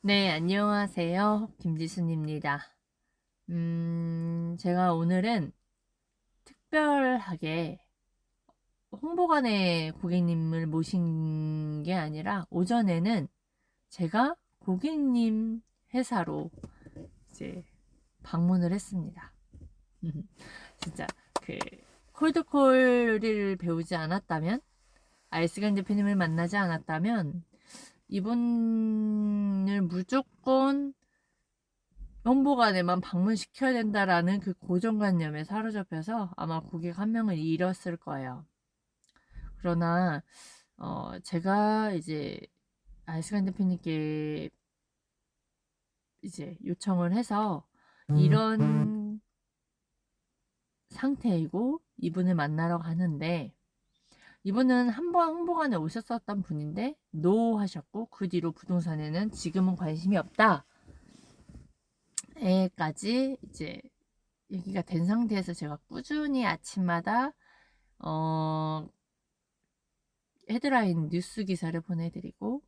네, 안녕하세요. 김지순입니다. 제가 오늘은 특별하게 홍보관의 고객님을 모신 게 아니라 오전에는 제가 고객님 회사로 이제 방문을 했습니다. 진짜 그 콜드콜을 배우지 않았다면, 알스간 대표님을 만나지 않았다면 이분을 무조건 홍보관에만 방문시켜야 된다라는 그 고정관념에 사로잡혀서 아마 고객 한 명을 잃었을 거예요. 그러나 제가 이제 알스간 대표님께 이제 요청을 해서 이런 상태이고 이분을 만나러 가는데, 이분은 한번 홍보관에 오셨었던 분인데 노 하셨고, 그 뒤로 부동산에는 지금은 관심이 없다 에까지 이제 얘기가 된 상태에서 제가 꾸준히 아침마다 헤드라인 뉴스 기사를 보내드리고,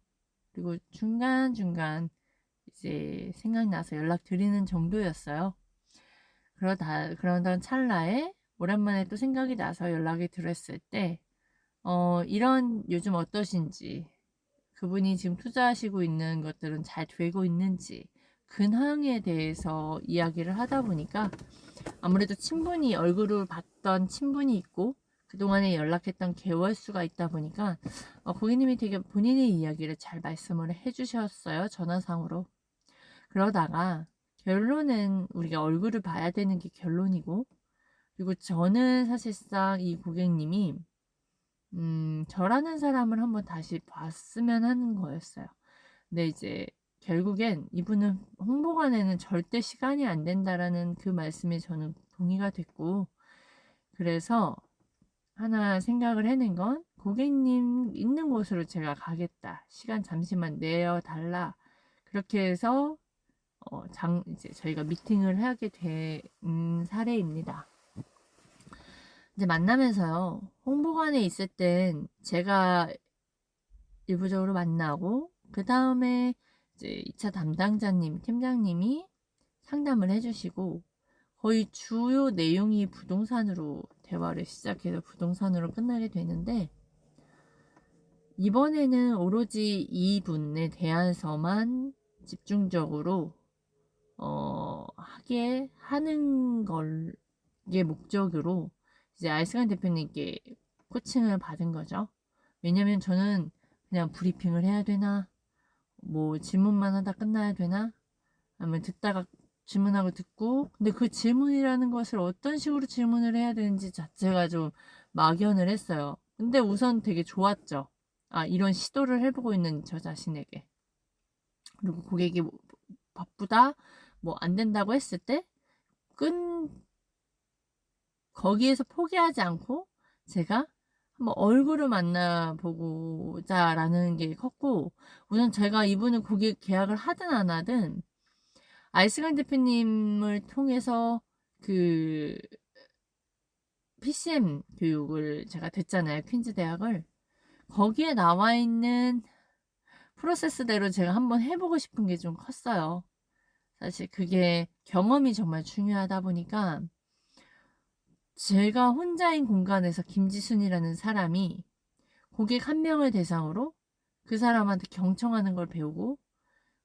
그리고 중간중간 이제 생각나서 연락드리는 정도였어요. 그러던 찰나에 오랜만에 또 생각이 나서 연락이 드렸을 때 이런 요즘 어떠신지, 그분이 지금 투자하시고 있는 것들은 잘 되고 있는지 근황에 대해서 이야기를 하다 보니까, 아무래도 친분이, 얼굴을 봤던 친분이 있고 그동안에 연락했던 개월수가 있다 보니까 고객님이 되게 본인의 이야기를 잘 말씀을 해주셨어요, 전화상으로. 그러다가 결론은 우리가 얼굴을 봐야 되는 게 결론이고, 그리고 저는 사실상 이 고객님이 저라는 사람을 한번 다시 봤으면 하는 거였어요. 근데 이제 결국엔 이분은 홍보관에는 절대 시간이 안 된다라는 그 말씀에 저는 동의가 됐고, 그래서 하나 생각을 해낸 건, 고객님 있는 곳으로 제가 가겠다, 시간 잠시만 내어달라, 그렇게 해서 이제 저희가 미팅을 하게 된 사례입니다. 이제 만나면서요, 홍보관에 있을 땐 제가 일부적으로 만나고, 그 다음에 이제 2차 담당자님, 팀장님이 상담을 해주시고, 거의 주요 내용이 부동산으로 대화를 시작해서 부동산으로 끝나게 되는데, 이번에는 오로지 이분에 대해서만 집중적으로 하게 하는 걸 게 목적으로 이제 알스간 대표님께 코칭을 받은 거죠. 왜냐면 저는 그냥 브리핑을 해야 되나, 뭐 질문만 하다 끝나야 되나, 아니면 듣다가 질문하고 듣고, 근데 그 질문이라는 것을 어떤 식으로 질문을 해야 되는지 자체가 좀 막연을 했어요. 근데 우선 되게 좋았죠. 이런 시도를 해보고 있는 저 자신에게. 그리고 고객이 뭐 바쁘다, 뭐 안 된다고 했을 때 거기에서 포기하지 않고 제가 한번 얼굴을 만나보고자라는 게 컸고, 우선 제가 이분을 고객 계약을 하든 안 하든 알스간 대표님을 통해서 그 PCM 교육을 제가 됐잖아요, 퀸즈 대학을. 거기에 나와 있는 프로세스대로 제가 한번 해보고 싶은 게 좀 컸어요. 사실 그게 경험이 정말 중요하다 보니까, 제가 혼자인 공간에서 김지순이라는 사람이 고객 한 명을 대상으로 그 사람한테 경청하는 걸 배우고,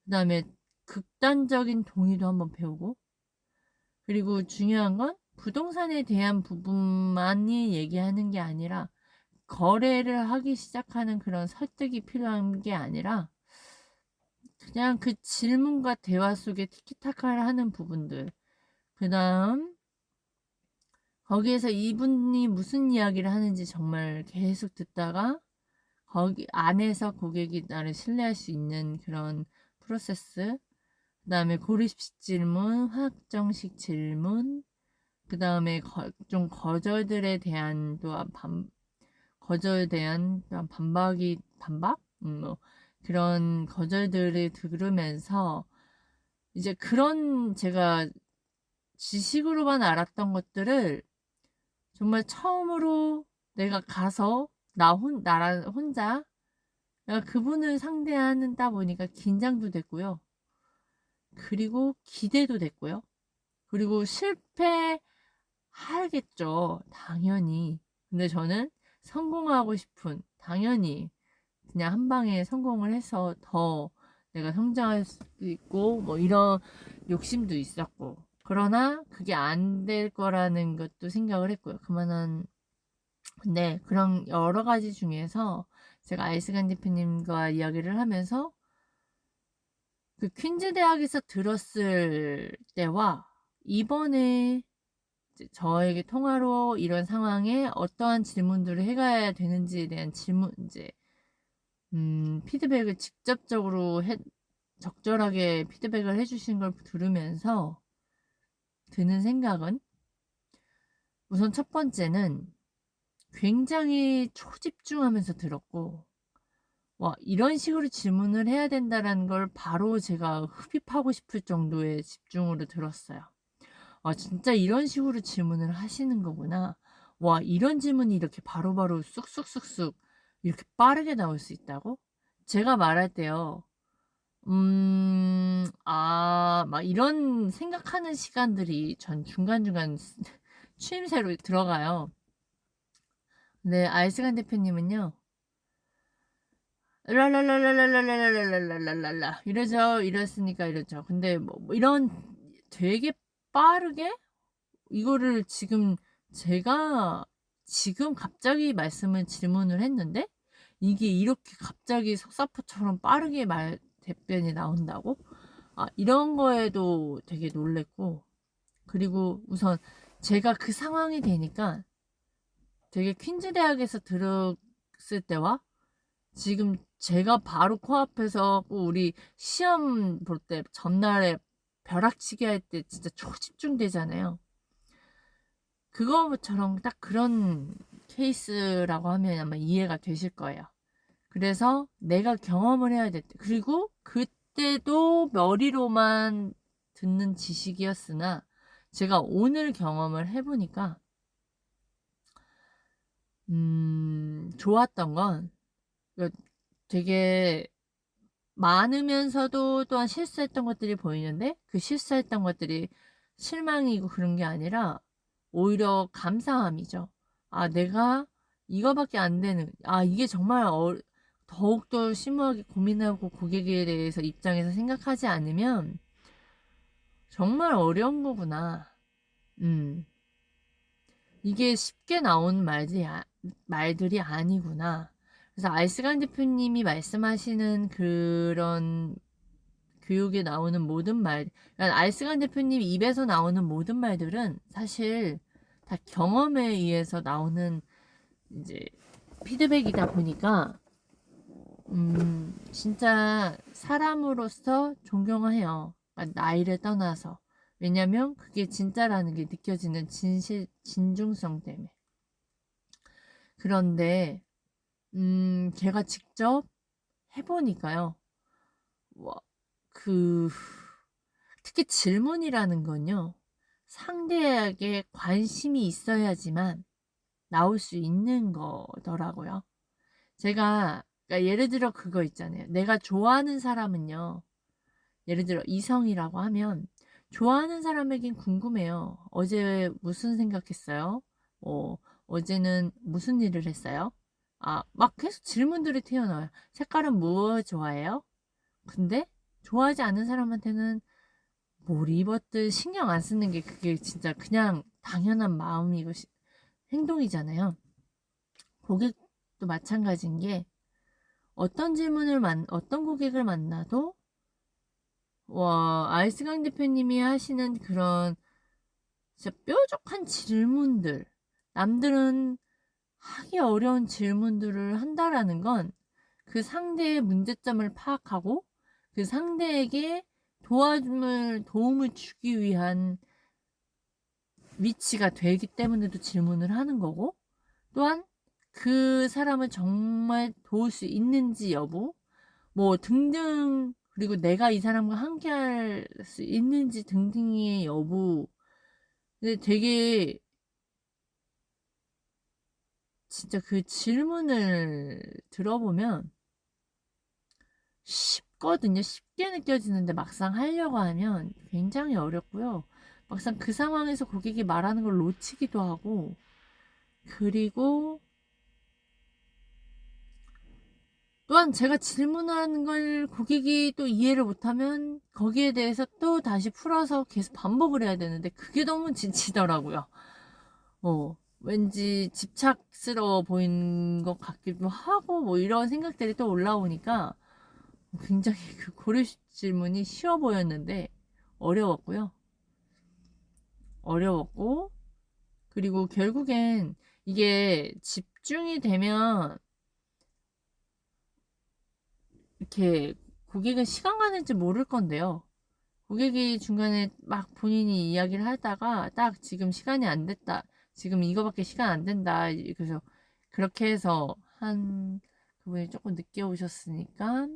그 다음에 극단적인 동의도 한번 배우고, 그리고 중요한 건 부동산에 대한 부분만이 얘기하는 게 아니라, 거래를 하기 시작하는 그런 설득이 필요한 게 아니라, 그냥 그 질문과 대화 속에 티키타카를 하는 부분들, 그 다음 거기에서 이분이 무슨 이야기를 하는지 정말 계속 듣다가 거기 안에서 고객이 나를 신뢰할 수 있는 그런 프로세스, 그 다음에 고립식 질문, 확정식 질문, 그 다음에 좀 거절들에 대한 또한 거절에 대한 또한 반박? 뭐 그런 거절들을 들으면서, 이제 그런 제가 지식으로만 알았던 것들을 정말 처음으로 내가 가서 나라 혼자 내가 그분을 상대하다 보니까 긴장도 됐고요. 그리고 기대도 됐고요. 그리고 실패하겠죠. 당연히. 근데 저는 성공하고 싶은, 당연히 그냥 한 방에 성공을 해서 더 내가 성장할 수 있고 뭐 이런 욕심도 있었고, 그러나 그게 안 될 거라는 것도 생각을 했고요. 근데 그런 여러 가지 중에서 제가 아이스간 대표님과 이야기를 하면서 그 퀸즈 대학에서 들었을 때와 이번에 저에게 통화로 이런 상황에 어떠한 질문들을 해가야 되는지에 대한 피드백을 직접적으로 적절하게 피드백을 해주신 걸 들으면서 드는 생각은, 우선 첫 번째는 굉장히 초집중하면서 들었고, 와, 이런 식으로 질문을 해야 된다라는 걸 바로 제가 흡입하고 싶을 정도의 집중으로 들었어요. 아, 진짜 이런 식으로 질문을 하시는 거구나. 와, 이런 질문이 이렇게 바로바로 쑥쑥쑥쑥 이렇게 빠르게 나올 수 있다고? 제가 말할 때요. 막 이런 생각하는 시간들이 전 중간중간 추임새로 들어가요. 근데 아이스간 대표님은요. 랄랄랄랄랄랄랄랄랄랄랄랄라 이러죠. 이랬으니까 이러죠. 근데 뭐 이런 되게 빠르게 이거를 제가 지금 갑자기 질문을 했는데 이게 이렇게 갑자기 속사포처럼 빠르게 답변이 나온다고? 아, 이런 거에도 되게 놀랬고, 그리고 우선 제가 그 상황이 되니까 되게 퀸즈 대학에서 들었을 때와 지금 제가 바로 코앞에서 우리 시험 볼 때 전날에 벼락치기 할 때 진짜 초집중되잖아요. 그거처럼 딱 그런 케이스라고 하면 아마 이해가 되실 거예요. 그래서 내가 경험을 해야 됐대. 그리고 그때도 머리로만 듣는 지식이었으나 제가 오늘 경험을 해보니까 좋았던 건 되게 많으면서도 또한 실수했던 것들이 보이는데 그 실수했던 것들이 실망이고 그런 게 아니라 오히려 감사함이죠. 아, 내가 이거밖에 안 되는, 아, 이게 정말 더욱더 심오하게 고민하고 고객에 대해서 입장에서 생각하지 않으면 정말 어려운 거구나. 음, 이게 쉽게 나온 말들이 아니구나. 그래서 알스간 대표님이 말씀하시는 그런 교육에 나오는 모든 그러니까 알스간 대표님 입에서 나오는 모든 말들은 사실 다 경험에 의해서 나오는 이제 피드백이다 보니까 진짜 사람으로서 존경해요. 그러니까 나이를 떠나서. 왜냐면 그게 진짜라는 게 느껴지는 진중성 때문에. 그런데 제가 직접 해보니까요. 와, 그 특히 질문이라는 건요. 상대에게 관심이 있어야지만 나올 수 있는 거더라고요. 그러니까 예를 들어 그거 있잖아요. 내가 좋아하는 사람은요. 예를 들어 이성이라고 하면 좋아하는 사람에겐 궁금해요. 어제 무슨 생각했어요? 어제는 무슨 일을 했어요? 아, 막 계속 질문들이 튀어나와요. 색깔은 뭐 좋아해요? 근데 좋아하지 않는 사람한테는 뭘 입었든 신경 안 쓰는 게 그게 진짜 그냥 당연한 마음이고 행동이잖아요. 고객도 마찬가지인 게 어떤 고객을 만나도 와, 아이스강 대표님이 하시는 그런 진짜 뾰족한 질문들, 남들은 하기 어려운 질문들을 한다라는 건 그 상대의 문제점을 파악하고 그 상대에게 도움을 주기 위한 위치가 되기 때문에도 질문을 하는 거고, 또한 그 사람을 정말 도울 수 있는지 여부, 뭐 등등, 그리고 내가 이 사람과 함께 할 수 있는지 등등의 여부. 근데 되게 진짜 그 질문을 들어보면 쉽거든요. 쉽게 느껴지는데 막상 하려고 하면 굉장히 어렵고요. 막상 그 상황에서 고객이 말하는 걸 놓치기도 하고, 그리고 또한 제가 질문하는 걸 고객이 또 이해를 못하면 거기에 대해서 또 다시 풀어서 계속 반복을 해야 되는데 그게 너무 지치더라고요. 왠지 집착스러워 보이는 것 같기도 하고 뭐 이런 생각들이 또 올라오니까 굉장히 그 고려 질문이 쉬워 보였는데 어려웠고요. 어려웠고, 그리고 결국엔 이게 집중이 되면 이렇게 고객은 시간 가는지 모를 건데요. 고객이 중간에 막 본인이 이야기를 하다가 딱 지금 시간이 안 됐다. 지금 이거밖에 시간 안 된다. 그래서 그렇게 해서 한 그분이 조금 늦게 오셨으니까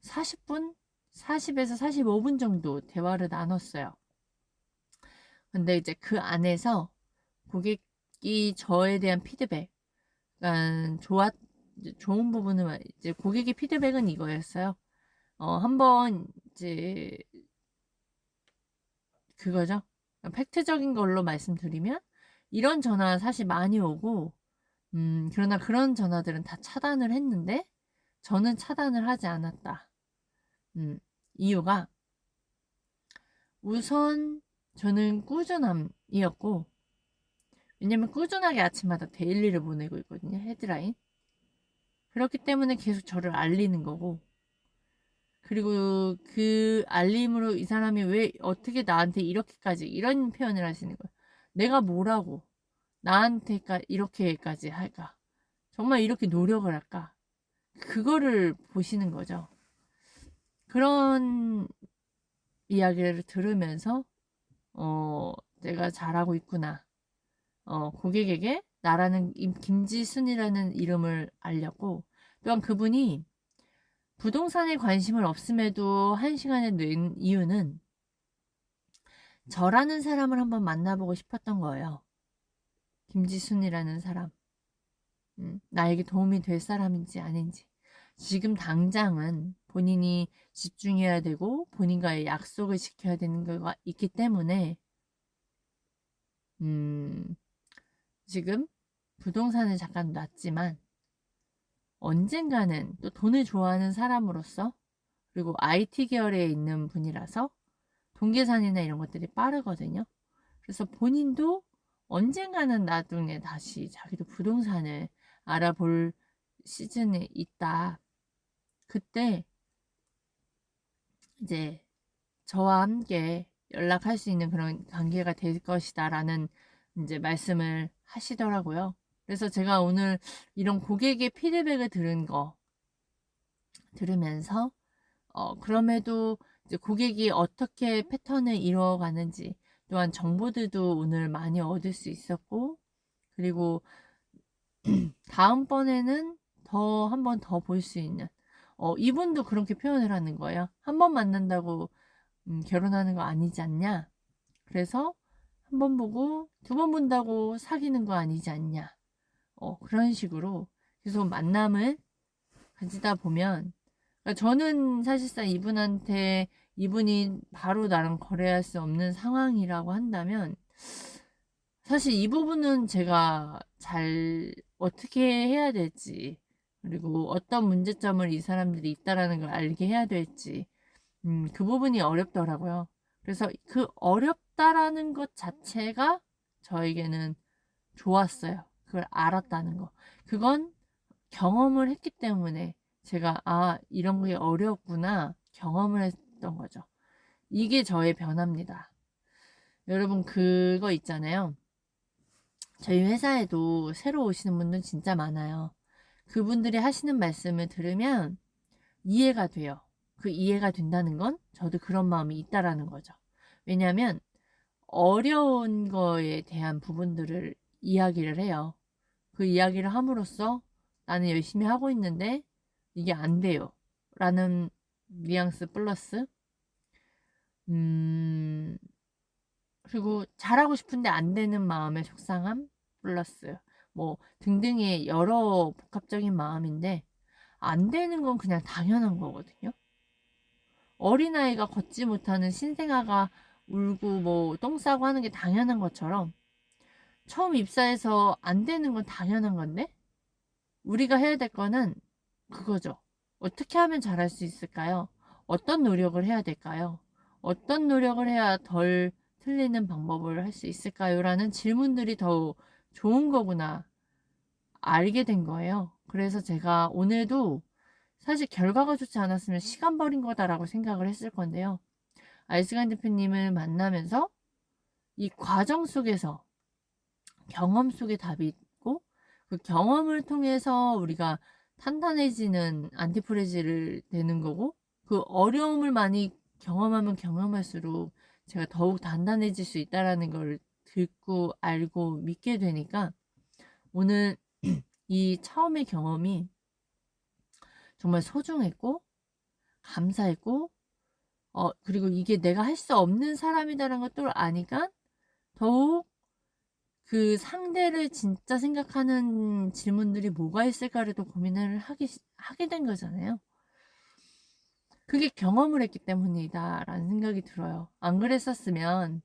40분? 40에서 45분 정도 대화를 나눴어요. 근데 이제 그 안에서 고객이 저에 대한 피드백, 그러니까 좋은 부분은 이제 고객의 피드백은 이거였어요. 한번 이제 그거죠. 팩트적인 걸로 말씀드리면 이런 전화 사실 많이 오고, 그러나 그런 전화들은 다 차단을 했는데 저는 차단을 하지 않았다. 이유가 우선 저는 꾸준함이었고, 왜냐면 꾸준하게 아침마다 데일리를 보내고 있거든요. 헤드라인. 그렇기 때문에 계속 저를 알리는 거고, 그리고 그 알림으로 이 사람이 왜 어떻게 나한테 이렇게까지 이런 표현을 하시는 거예요. 내가 뭐라고 나한테까 이렇게까지 할까? 정말 이렇게 노력을 할까? 그거를 보시는 거죠. 그런 이야기를 들으면서 내가 잘하고 있구나. 고객에게 나라는 김지순이라는 이름을 알렸고, 또한 그분이 부동산에 관심을 없음에도 1시간에 낸 이유는 저라는 사람을 한번 만나보고 싶었던 거예요. 김지순이라는 사람. 나에게 도움이 될 사람인지 아닌지. 지금 당장은 본인이 집중해야 되고 본인과의 약속을 지켜야 되는 거가 있기 때문에 지금 부동산을 잠깐 놨지만 언젠가는 또 돈을 좋아하는 사람으로서, 그리고 IT 계열에 있는 분이라서 동계산이나 이런 것들이 빠르거든요. 그래서 본인도 언젠가는 나중에 다시 자기도 부동산을 알아볼 시즌에 있다. 그때 이제 저와 함께 연락할 수 있는 그런 관계가 될 것이다라는 이제 말씀을 하시더라고요. 그래서 제가 오늘 이런 고객의 피드백을 들으면서 그럼에도 이제 고객이 어떻게 패턴을 이루어가는지 또한 정보들도 오늘 많이 얻을 수 있었고, 그리고 다음번에는 한 번 더 볼 수 있는, 이분도 그렇게 표현을 하는 거예요. 한 번 만난다고 결혼하는 거 아니지 않냐? 그래서 한 번 보고 두 번 본다고 사귀는 거 아니지 않냐? 그런 식으로 계속 만남을 가지다 보면, 그러니까 저는 사실상 이분이 바로 나랑 거래할 수 없는 상황이라고 한다면 사실 이 부분은 제가 잘 어떻게 해야 될지, 그리고 어떤 문제점을 이 사람들이 있다라는 걸 알게 해야 될지, 그 부분이 어렵더라고요. 그래서 그 어렵다라는 것 자체가 저에게는 좋았어요. 그걸 알았다는 거. 그건 경험을 했기 때문에 제가 이런 게 어려웠구나 경험을 했던 거죠. 이게 저의 변화입니다. 여러분 그거 있잖아요. 저희 회사에도 새로 오시는 분들 진짜 많아요. 그분들이 하시는 말씀을 들으면 이해가 돼요. 그 이해가 된다는 건 저도 그런 마음이 있다라는 거죠. 왜냐하면 어려운 거에 대한 부분들을 이야기를 해요. 그 이야기를 함으로써 나는 열심히 하고 있는데 이게 안 돼요. 라는 뉘앙스 플러스, 음, 그리고 잘하고 싶은데 안 되는 마음의 속상함 플러스, 뭐 등등의 여러 복합적인 마음인데, 안 되는 건 그냥 당연한 거거든요. 어린아이가 걷지 못하는 신생아가 울고 뭐 똥 싸고 하는 게 당연한 것처럼 처음 입사해서 안 되는 건 당연한 건데 우리가 해야 될 거는 그거죠. 어떻게 하면 잘할 수 있을까요? 어떤 노력을 해야 될까요? 어떤 노력을 해야 덜 틀리는 방법을 할 수 있을까요? 라는 질문들이 더 좋은 거구나 알게 된 거예요. 그래서 제가 오늘도 사실 결과가 좋지 않았으면 시간 버린 거다라고 생각을 했을 건데요. 알스간 대표님을 만나면서 이 과정 속에서 경험 속에 답이 있고 그 경험을 통해서 우리가 탄탄해지는 안티프레지를 되는 거고 그 어려움을 많이 경험하면 경험할수록 제가 더욱 단단해질 수 있다라는 걸 듣고 알고 믿게 되니까 오늘 이 처음의 경험이 정말 소중했고 감사했고 그리고 이게 내가 할 수 없는 사람이다라는 것도 아니까 더욱 그 상대를 진짜 생각하는 질문들이 뭐가 있을까를 또 고민을 하게 된 거잖아요. 그게 경험을 했기 때문이다라는 생각이 들어요. 안 그랬었으면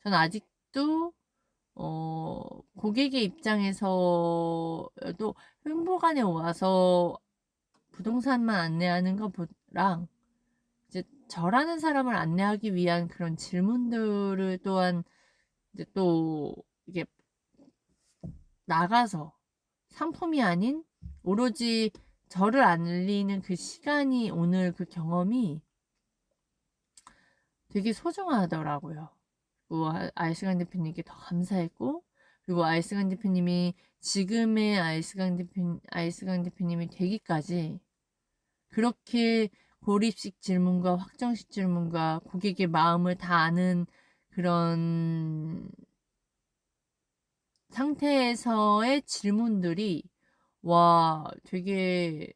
전 아직도 고객의 입장에서도 횡보관에 와서 부동산만 안내하는 것보랑 이제 저라는 사람을 안내하기 위한 그런 질문들을 또한 이제 또 이게 나가서 상품이 아닌 오로지 저를 알리는 그 시간이 오늘 그 경험이 되게 소중하더라고요. 그리고 아이스간 대표님께 더 감사했고 그리고 아이스간 대표님이 지금의 아이스간 대표님이 되기까지 그렇게 고립식 질문과 확정식 질문과 고객의 마음을 다 아는 그런 상태에서의 질문들이 와 되게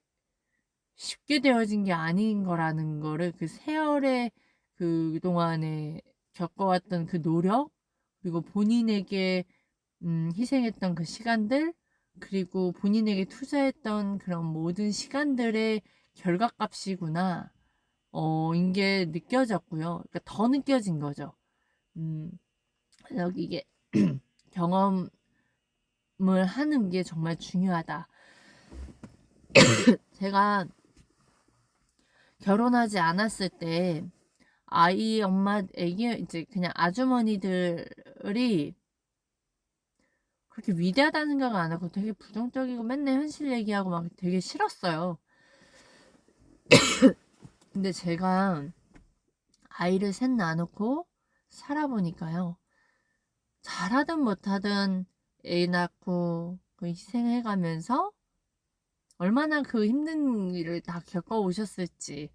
쉽게 되어진 게 아닌 거라는 거를 그 세월의 그동안에 겪어왔던 그 노력 그리고 본인에게 희생했던 그 시간들 그리고 본인에게 투자했던 그런 모든 시간들의 결과값이구나 인게 느껴졌고요. 그러니까 더 느껴진 거죠. 그래서 이게 경험을 하는 게 정말 중요하다. 제가 결혼하지 않았을 때 아이 엄마 애기 이제 그냥 아주머니들이 그렇게 위대하다는 생각을 안 하고 되게 부정적이고 맨날 현실 얘기하고 막 되게 싫었어요. 근데 제가 아이를 셋 낳아놓고 살아보니까요. 잘하든 못하든 애 낳고 그 희생해가면서 얼마나 그 힘든 일을 다 겪어오셨을지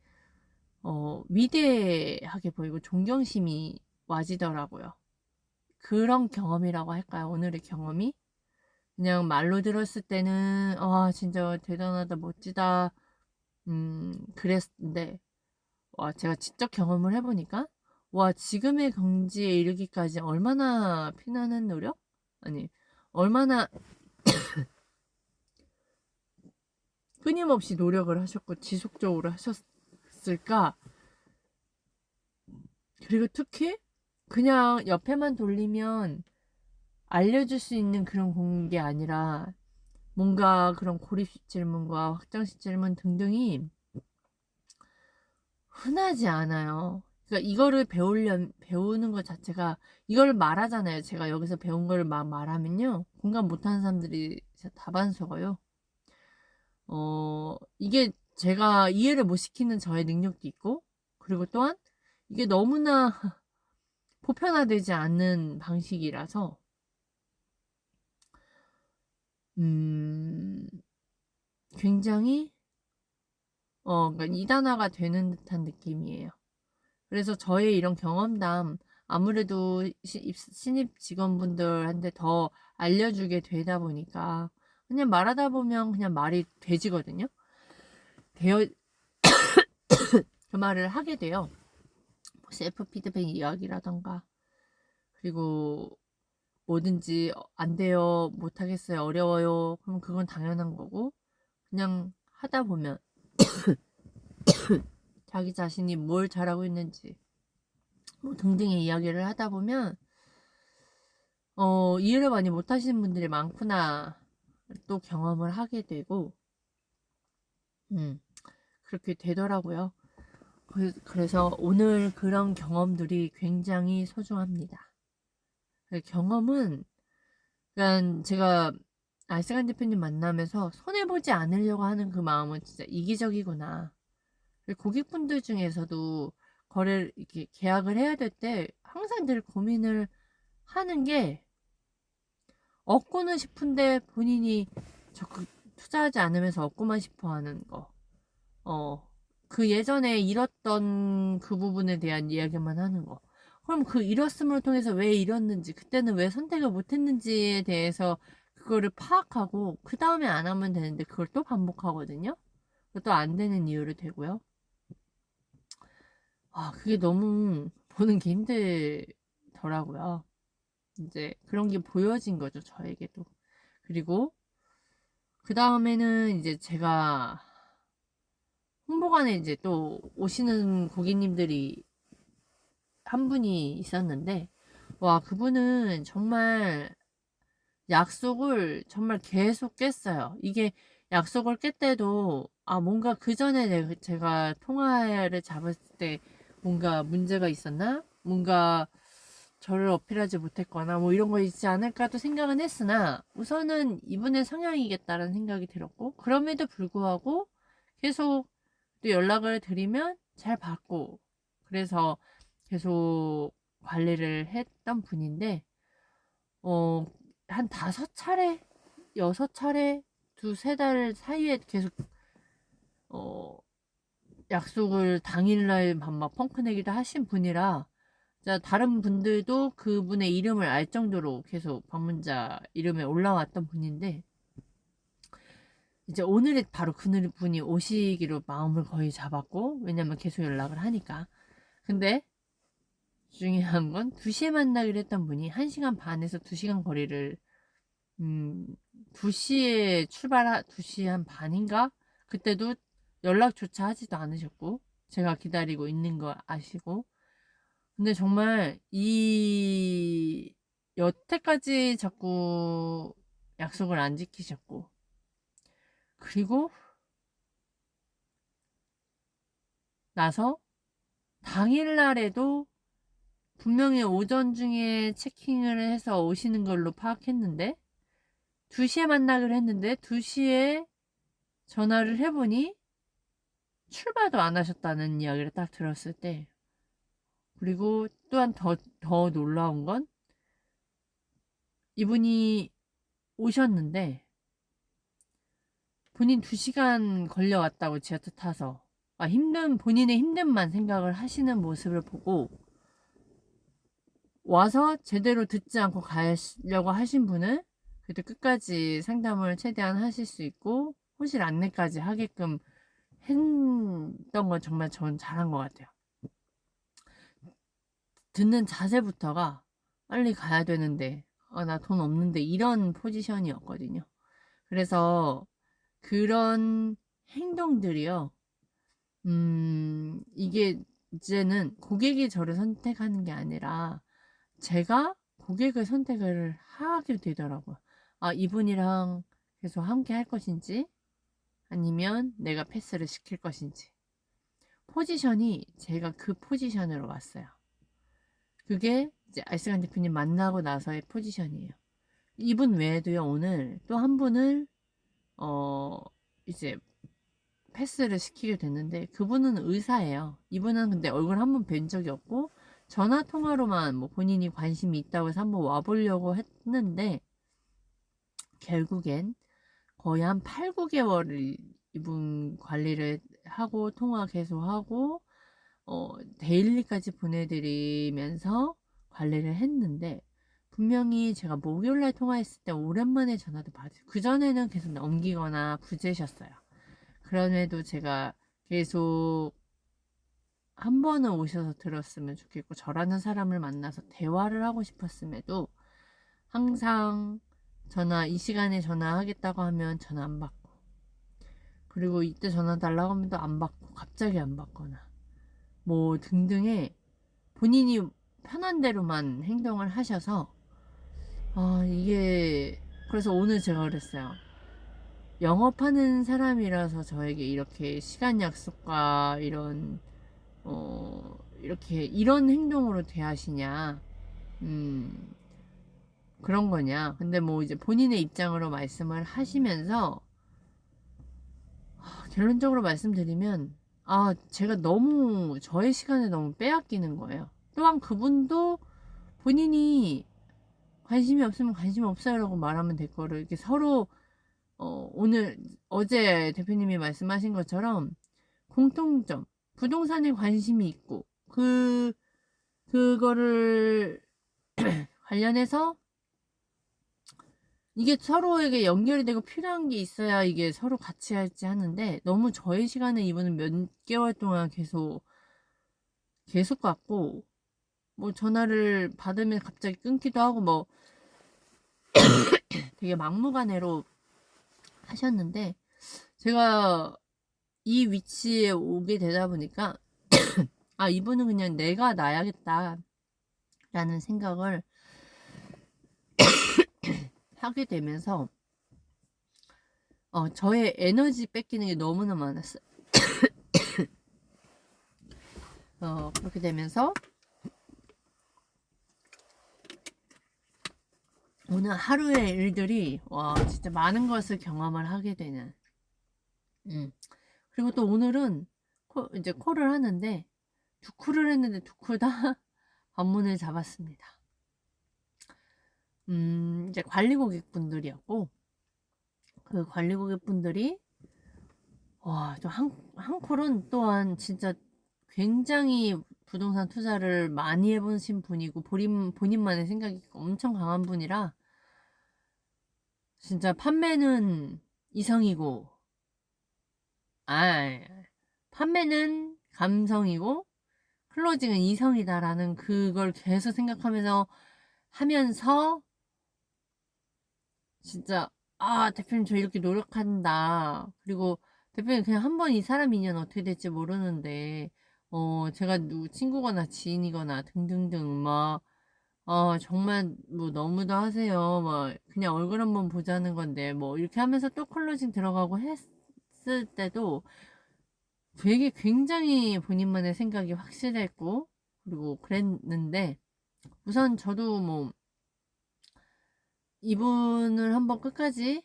위대하게 보이고 존경심이 와지더라고요. 그런 경험이라고 할까요? 오늘의 경험이 그냥 말로 들었을 때는 진짜 대단하다 멋지다 그랬는데 와 제가 직접 경험을 해보니까 와 지금의 경지에 이르기까지 얼마나 피나는 노력? 아니 얼마나 끊임없이 노력을 하셨고 지속적으로 하셨을까? 그리고 특히 그냥 옆에만 돌리면 알려줄 수 있는 그런 공게 아니라 뭔가 그런 고립식 질문과 확장식 질문 등등이 흔하지 않아요. 그러니까 이거를 배우는 것 자체가 이걸 말하잖아요. 제가 여기서 배운 거를 막 말하면요. 공감 못하는 사람들이 다반석어요. 이게 제가 이해를 못 시키는 저의 능력도 있고 그리고 또한 이게 너무나 보편화되지 않는 방식이라서 굉장히 그러니까 이단화가 되는 듯한 느낌이에요. 그래서 저의 이런 경험담 아무래도 신입 직원분들한테 더 알려주게 되다 보니까 그냥 말하다 보면 그냥 말이 돼지거든요. 그 말을 하게 돼요. 셀프 피드백 이야기라던가 그리고 뭐든지 안 돼요, 못 하겠어요, 어려워요. 그럼 그건 당연한 거고 그냥 하다 보면 자기 자신이 뭘 잘하고 있는지 뭐 등등의 이야기를 하다 보면 이해를 많이 못하시는 분들이 많구나 또 경험을 하게 되고 그렇게 되더라고요. 그래서 오늘 그런 경험들이 굉장히 소중합니다. 경험은 그러니까 제가 알쓸한 대표님 만나면서 손해보지 않으려고 하는 그 마음은 진짜 이기적이구나. 고객분들 중에서도 거래를 이렇게 계약을 해야 될 때 항상 늘 고민을 하는 게 얻고는 싶은데 본인이 적극 투자하지 않으면서 얻고만 싶어 하는 거. 그 예전에 잃었던 그 부분에 대한 이야기만 하는 거. 그럼 그 잃었음을 통해서 왜 잃었는지, 그때는 왜 선택을 못했는지에 대해서 그거를 파악하고 그 다음에 안 하면 되는데 그걸 또 반복하거든요. 또 안 되는 이유로 되고요. 그게 너무 보는 게 힘들더라고요. 이제 그런 게 보여진 거죠, 저에게도. 그리고 그 다음에는 이제 제가 홍보관에 이제 또 오시는 고객님들이 한 분이 있었는데, 와, 그분은 정말 약속을 정말 계속 깼어요. 이게 약속을 깼때도, 뭔가 그 전에 제가 통화를 잡았을 때 뭔가 문제가 있었나? 뭔가 저를 어필하지 못했거나 뭐 이런 거 있지 않을까도 생각은 했으나 우선은 이분의 성향이겠다라는 생각이 들었고, 그럼에도 불구하고 계속 또 연락을 드리면 잘 받고, 그래서 계속 관리를 했던 분인데, 한 5차례, 6차례, 두세 달 사이에 계속, 약속을 당일날 막 펑크내기도 하신 분이라, 다른 분들도 그분의 이름을 알 정도로 계속 방문자 이름에 올라왔던 분인데, 이제 오늘에 바로 그분이 오시기로 마음을 거의 잡았고, 왜냐면 계속 연락을 하니까. 근데 중요한 건 2시에 만나기로 했던 분이 1시간 반에서 2시간 거리를 2시에 2시 한 반인가? 그때도 연락조차 하지도 않으셨고 제가 기다리고 있는 거 아시고, 근데 정말 여태까지 자꾸 약속을 안 지키셨고, 그리고 나서 당일날에도 분명히 오전 중에 체킹을 해서 오시는 걸로 파악했는데 2시에 만나기로 했는데 2시에 전화를 해보니 출발도 안 하셨다는 이야기를 딱 들었을 때, 그리고 또한 더 놀라운 건 이분이 오셨는데 본인 2시간 걸려왔다고 지하철 타서 본인의 힘듦만 생각을 하시는 모습을 보고, 와서 제대로 듣지 않고 가려고 하신 분은 그래도 끝까지 상담을 최대한 하실 수 있고 호실 안내까지 하게끔 했던 건 정말 전 잘한 것 같아요. 듣는 자세부터가 빨리 가야 되는데 나 돈 없는데 이런 포지션이었거든요. 그래서 그런 행동들이요, 이게 이제는 고객이 저를 선택하는 게 아니라 제가 고객을 선택을 하게 되더라고요. 이분이랑 계속 함께 할 것인지 아니면 내가 패스를 시킬 것인지. 포지션이 제가 그 포지션으로 왔어요. 그게 이제 알쓸한 대표님 만나고 나서의 포지션이에요. 이분 외에도요, 오늘 또 한 분을 이제 패스를 시키게 됐는데, 그분은 의사예요. 이분은 근데 얼굴 한 번 뵌 적이 없고 전화 통화로만 뭐 본인이 관심이 있다고 해서 한번 와보려고 했는데 결국엔 거의 한 8, 9개월을 이분 관리를 하고 통화 계속하고 데일리까지 보내드리면서 관리를 했는데, 분명히 제가 목요일날 통화했을 때 오랜만에 전화도 받으세요. 그전에는 계속 넘기거나 부재셨어요. 그럼에도 제가 계속 한 번은 오셔서 들었으면 좋겠고 저라는 사람을 만나서 대화를 하고 싶었음에도 항상 이 시간에 전화하겠다고 하면 전화 안 받고, 그리고 이때 전화 달라고 하면 또 안 받고 갑자기 안 받거나 뭐 등등의 본인이 편한 대로만 행동을 하셔서 이게 그래서 오늘 제가 그랬어요. 영업하는 사람이라서 저에게 이렇게 시간 약속과 이런 이렇게 이런 행동으로 대하시냐 그런 거냐. 근데 뭐 이제 본인의 입장으로 말씀을 하시면서 결론적으로 말씀드리면 제가 너무 저의 시간을 너무 빼앗기는 거예요. 또한 그분도 본인이 관심이 없으면 관심 없어요 라고 말하면 될 거를 이렇게 서로 오늘 어제 대표님이 말씀하신 것처럼 공통점 부동산에 관심이 있고 그거를 관련해서 이게 서로에게 연결이 되고 필요한 게 있어야 이게 서로 같이 할지 하는데 너무 저의 시간을 이분은 몇 개월 동안 계속 갖고 뭐 전화를 받으면 갑자기 끊기도 하고 뭐 되게 막무가내로 하셨는데 제가 이 위치에 오게 되다 보니까 이분은 그냥 내가 나야겠다 라는 생각을 하게 되면서 저의 에너지 뺏기는 게 너무나 많았어요. 그렇게 되면서 오늘 하루의 일들이 진짜 많은 것을 경험을 하게 되는 그리고 또 오늘은 이제 콜을 하는데 2콜을 했는데 2콜 다 방문을 잡았습니다. 이제 관리 고객분들이었고 그 관리 고객분들이 또 한 콜은 또한 진짜 굉장히 부동산 투자를 많이 해보신 분이고 본인만의 생각이 엄청 강한 분이라 진짜 판매는 이성이고 판매는 감성이고 클로징은 이성이다라는 그걸 계속 생각하면서 하면서 진짜 대표님 저 이렇게 노력한다. 그리고 대표님 그냥 한번 이 사람 인연 어떻게 될지 모르는데 제가 누구 친구거나 지인이거나 등등등 막 정말 뭐 너무도 하세요. 막 그냥 얼굴 한번 보자는 건데 뭐 이렇게 하면서 또 클로징 들어가고 했을 때도 되게 굉장히 본인만의 생각이 확실했고 그리고 그랬는데 우선 저도 뭐 이분을 한번 끝까지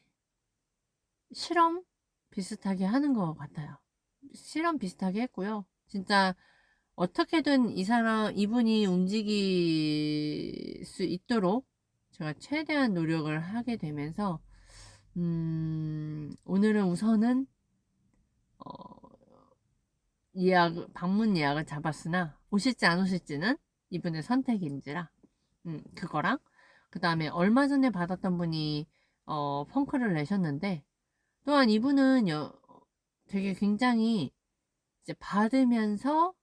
실험 비슷하게 하는 것 같아요. 실험 비슷하게 했고요. 진짜 어떻게든 이분이 움직일 수 있도록 제가 최대한 노력을 하게 되면서 오늘은 우선은 방문 예약을 잡았으나 오실지 안 오실지는 이분의 선택인지라 그거랑 그 다음에 얼마 전에 받았던 분이 펑크를 내셨는데 또한 이분은 되게 굉장히 이제 받으면서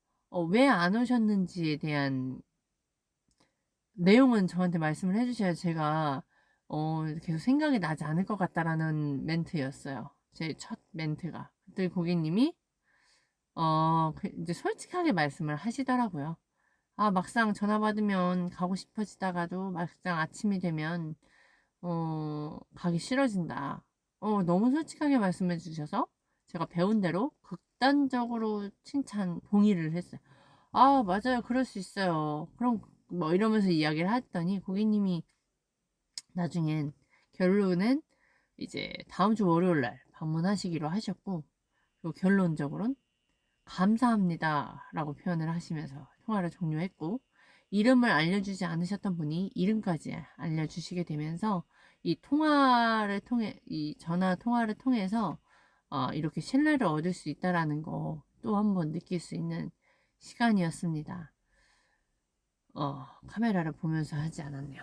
왜 안 오셨는지에 대한 내용은 저한테 말씀을 해주셔야 제가 계속 생각이 나지 않을 것 같다라는 멘트였어요. 제 첫 멘트가. 그때 고객님이 이제 솔직하게 말씀을 하시더라고요. 막상 전화 받으면 가고 싶어지다가도 막상 아침이 되면 가기 싫어진다. 너무 솔직하게 말씀해 주셔서 제가 배운 대로 극단적으로 동의를 했어요. 맞아요. 그럴 수 있어요. 그럼 뭐 이러면서 이야기를 했더니 고객님이 나중엔 결론은 이제 다음 주 월요일 날 방문하시기로 하셨고 그리고 결론적으로는 감사합니다 라고 표현을 하시면서 통화를 종료했고 이름을 알려주지 않으셨던 분이 이름까지 알려주시게 되면서 이 전화 통화를 통해서 이렇게 신뢰를 얻을 수 있다라는 거 또 한번 느낄 수 있는 시간이었습니다. 카메라를 보면서 하지 않았네요.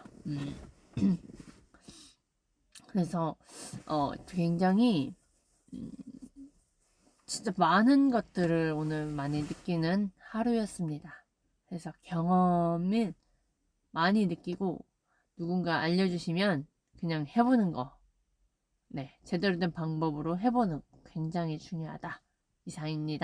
그래서 굉장히 진짜 많은 것들을 오늘 많이 느끼는 하루였습니다. 그래서 경험을 많이 느끼고 누군가 알려주시면 그냥 해보는 거. 네, 제대로 된 방법으로 굉장히 중요하다. 이상입니다.